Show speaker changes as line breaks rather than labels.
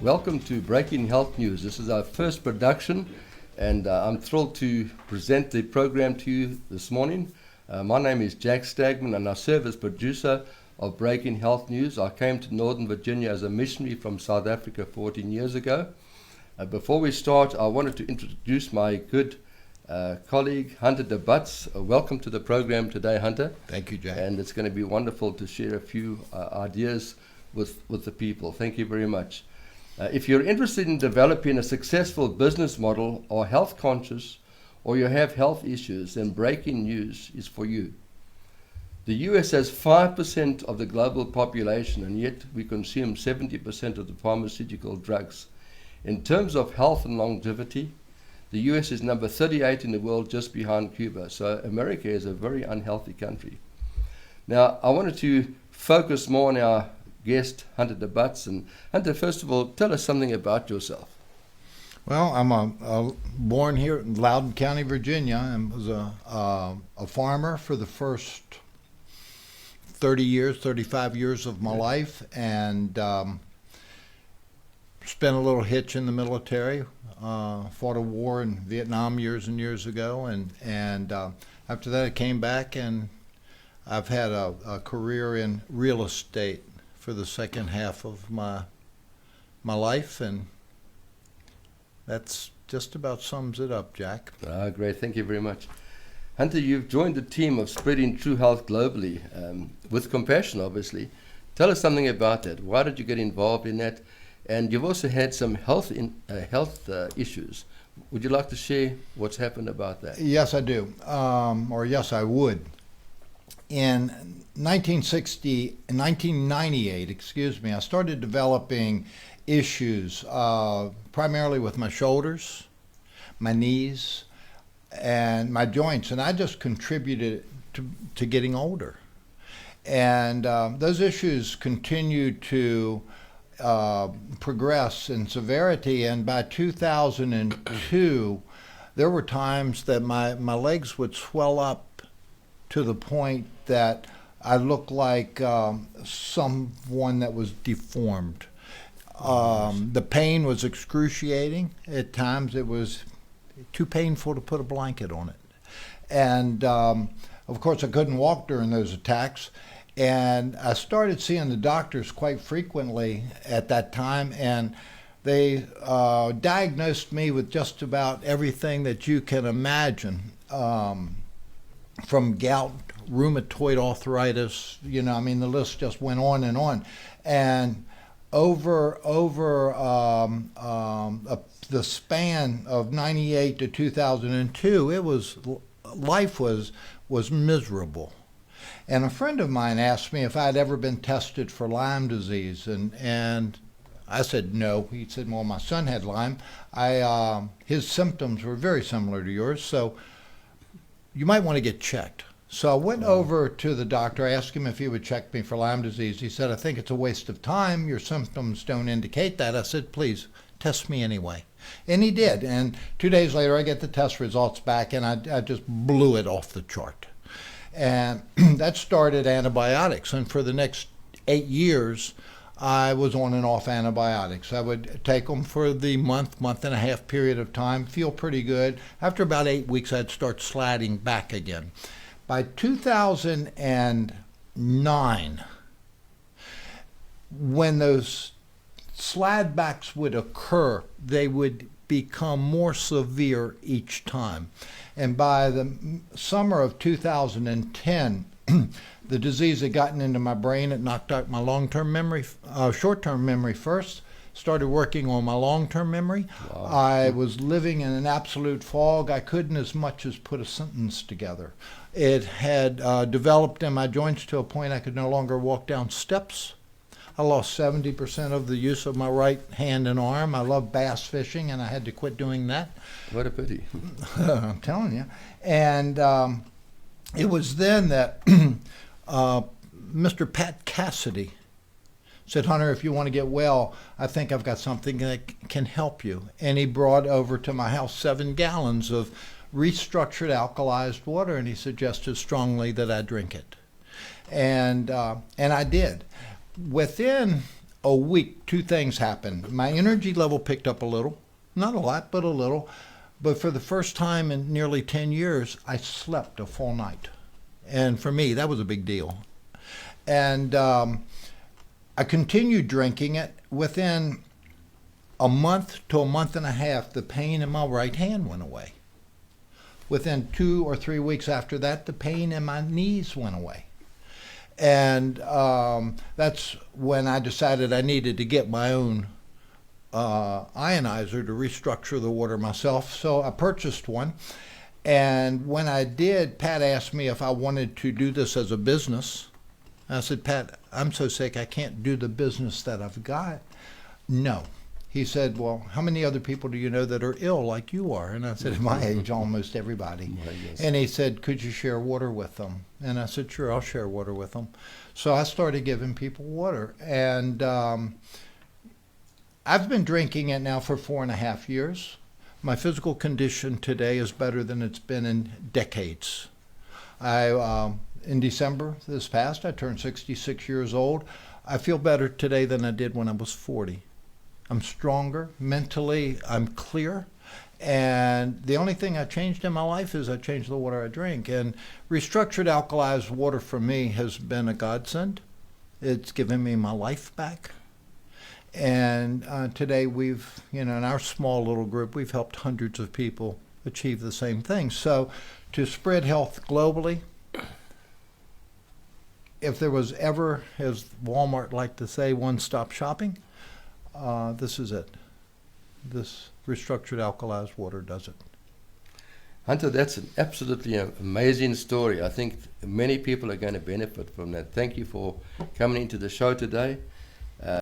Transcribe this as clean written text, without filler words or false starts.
Welcome to Breaking Health News. This is our first production, and I'm thrilled to present the program to you this morning. My name is Jack Stagman, and I serve as producer of Breaking Health News. I came to Northern Virginia as a missionary from South Africa 14 years ago. Before we start, I wanted to introduce my good colleague, Hunter de Butts. Welcome to the program today, Hunter.
Thank you, Jack.
And it's going to be wonderful to share a few ideas with the people. Thank you very much. If you're interested in developing a successful business model or health conscious, or you have health issues, then Breaking News is for you. The US has 5% of the global population, and yet we consume 70% of the pharmaceutical drugs. In terms of health and longevity, the US is number 38 in the world, just behind Cuba. So America is a very unhealthy country. Now, I wanted to focus more on our guest, Hunter de Butts. And Hunter, first of all, tell us something about yourself.
Well, I'm born here in Loudoun County, Virginia, and was a farmer for the first 35 years of my life, and spent a little hitch in the military. Fought a war in Vietnam years and years ago, and after that I came back, and I've had a career in real estate for the second half of my life, and that's just about sums it up, Jack.
Great, thank you very much. Hunter, you've joined the team of spreading true health globally, with compassion, obviously. Tell us something about that. Why did you get involved in that? And you've also had some health issues. Would you like to share what's happened about that?
Yes, I do. Yes, I would. In 1998, I started developing issues primarily with my shoulders, my knees, and my joints, and I just contributed to getting older. And those issues continued to progress in severity, and by 2002, there were times that my legs would swell up to the point that I looked like someone that was deformed. The pain was excruciating. At times it was too painful to put a blanket on it. And of course I couldn't walk during those attacks. And I started seeing the doctors quite frequently at that time, and they diagnosed me with just about everything that you can imagine. From gout, rheumatoid arthritis, the list just went on and on. And over the span of 98 to 2002, life was miserable. And a friend of mine asked me if I'd ever been tested for Lyme disease, and I said no. He said, well, my son had Lyme. His symptoms were very similar to yours, so you might want to get checked. So I went over to the doctor. I asked him if he would check me for Lyme disease. He said, I think it's a waste of time. Your symptoms don't indicate that. I said, please, test me anyway. And he did. And 2 days later, I get the test results back, and I just blew it off the chart. And that started antibiotics. And for the next 8 years, I was on and off antibiotics. I would take them for the month and a half period of time, feel pretty good. After about 8 weeks, I'd start sliding back again. By 2009, when those slide backs would occur, they would become more severe each time. And by the summer of 2010, the disease had gotten into my brain. It knocked out my long-term memory, short-term memory first, started working on my long-term memory. Wow. I was living in an absolute fog. I couldn't as much as put a sentence together. It had developed in my joints to a point I could no longer walk down steps. I lost 70% of the use of my right hand and arm. I love bass fishing, and I had to quit doing that.
What a pity.
I'm telling you. And it was then that Mr. Pat Cassidy said, Hunter, if you want to get well, I think I've got something that can help you. And he brought over to my house 7 gallons of restructured alkalized water, and he suggested strongly that I drink it. And I did. Within a week, two things happened. My energy level picked up a little, not a lot, but a little. But for the first time in nearly 10 years, I slept a full night. And for me, that was a big deal. And I continued drinking it. Within a month to a month and a half, the pain in my right hand went away. Within 2 or 3 weeks after that, the pain in my knees went away. And that's when I decided I needed to get my own ionizer to restructure the water myself. So I purchased one. And when I did, Pat asked me if I wanted to do this as a business. I said, Pat, I'm so sick I can't do the business that I've got. No. He said, well, how many other people do you know that are ill like you are? And I said, at my age, almost everybody.
Yes.
And he said, could you share water with them? And I said, sure, I'll share water with them. So I started giving people water. And I've been drinking it now for 4.5 years. My physical condition today is better than it's been in decades. In December this past, I turned 66 years old. I feel better today than I did when I was 40. I'm stronger mentally. I'm clear. And the only thing I changed in my life is I changed the water I drink. And restructured alkalized water for me has been a godsend. It's given me my life back. And today we've, in our small little group, we've helped hundreds of people achieve the same thing. So to spread health globally, if there was ever, as Walmart liked to say, one-stop shopping, this is it. This restructured alkalized water does it.
Hunter, that's an absolutely amazing story. I think many people are going to benefit from that. Thank you for coming into the show today.